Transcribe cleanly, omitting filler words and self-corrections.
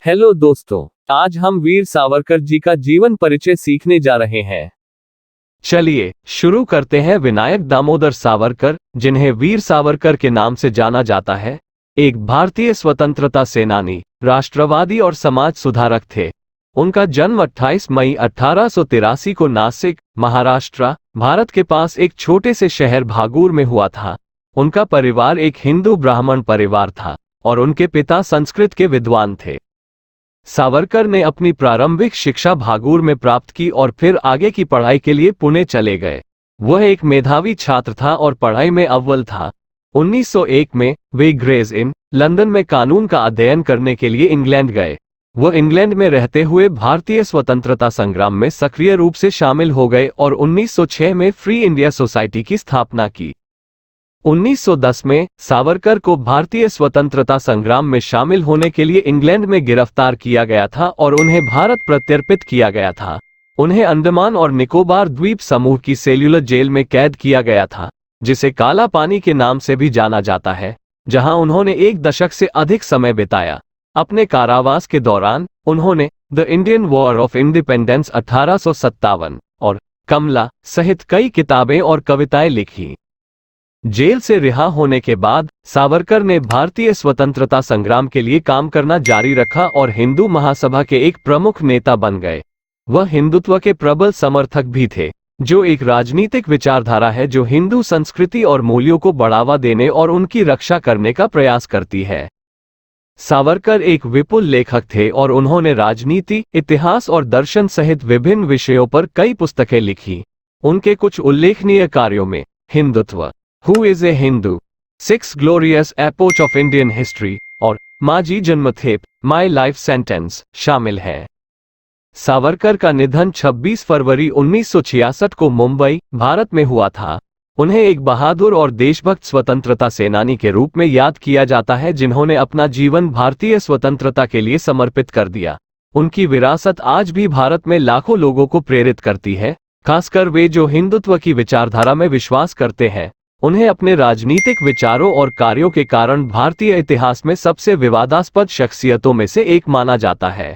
Hello दोस्तों, आज हम वीर सावरकर जी का जीवन परिचय सीखने जा रहे हैं। चलिए शुरू करते हैं। विनायक दामोदर सावरकर, जिन्हें वीर सावरकर के नाम से जाना जाता है, एक भारतीय स्वतंत्रता सेनानी, राष्ट्रवादी और समाज सुधारक थे। उनका जन्म 28 मई 1883 को नासिक, महाराष्ट्र, भारत के पास एक छोटे से शहर भागूर में हुआ था। उनका परिवार एक हिंदू ब्राह्मण परिवार था और उनके पिता संस्कृत के विद्वान थे। सावरकर ने अपनी प्रारंभिक शिक्षा भागूर में प्राप्त की और फिर आगे की पढ़ाई के लिए पुणे चले गए। वह एक मेधावी छात्र था और पढ़ाई में अव्वल था। 1901 में वे ग्रेज इन लंदन में कानून का अध्ययन करने के लिए इंग्लैंड गए। वह इंग्लैंड में रहते हुए भारतीय स्वतंत्रता संग्राम में सक्रिय रूप से शामिल हो गए और 1906 में फ्री इंडिया सोसाइटी की स्थापना की। 1910 में सावरकर को भारतीय स्वतंत्रता संग्राम में शामिल होने के लिए इंग्लैंड में गिरफ्तार किया गया था और उन्हें भारत प्रत्यर्पित किया गया था। उन्हें अंडमान और निकोबार द्वीप समूह की सेल्युलर जेल में कैद किया गया था, जिसे काला पानी के नाम से भी जाना जाता है, जहां उन्होंने 1 दशक से अधिक समय बिताया। अपने कारावास के दौरान उन्होंने the Indian war of independence 1857 और कमला सहित कई किताबें और कविताएं लिखी। जेल से रिहा होने के बाद सावरकर ने भारतीय स्वतंत्रता संग्राम के लिए काम करना जारी रखा और हिंदू महासभा के एक प्रमुख नेता बन गए। वह हिंदुत्व के प्रबल समर्थक भी थे, जो एक राजनीतिक विचारधारा है जो हिंदू संस्कृति और मूल्यों को बढ़ावा देने और उनकी रक्षा करने का प्रयास करती है। सावरकर एक विपुल लेखक थे और उन्होंने राजनीति, इतिहास और दर्शन सहित विभिन्न विषयों पर कई पुस्तकें लिखी। उनके कुछ उल्लेखनीय कार्यों में Hindutva, Who is a Hindu, 6 Glorious Epochs of Indian History और माजी जन्मथेप, My Life Sentence शामिल है। सावरकर का निधन 26 फरवरी 1966 को मुंबई, भारत में हुआ था। उन्हें एक बहादुर और देशभक्त स्वतंत्रता सेनानी के रूप में याद किया जाता है, जिन्होंने अपना जीवन भारतीय स्वतंत्रता के लिए समर्पित कर दिया। उनकी विरासत आज भी भारत में लाखों लोगों को प्रेरित करती है, खासकर वे जो हिंदुत्व की विचारधारा में विश्वास करते हैं। उन्हें अपने राजनीतिक विचारों और कार्यों के कारण भारतीय इतिहास में सबसे विवादास्पद शख्सियतों में से एक माना जाता है।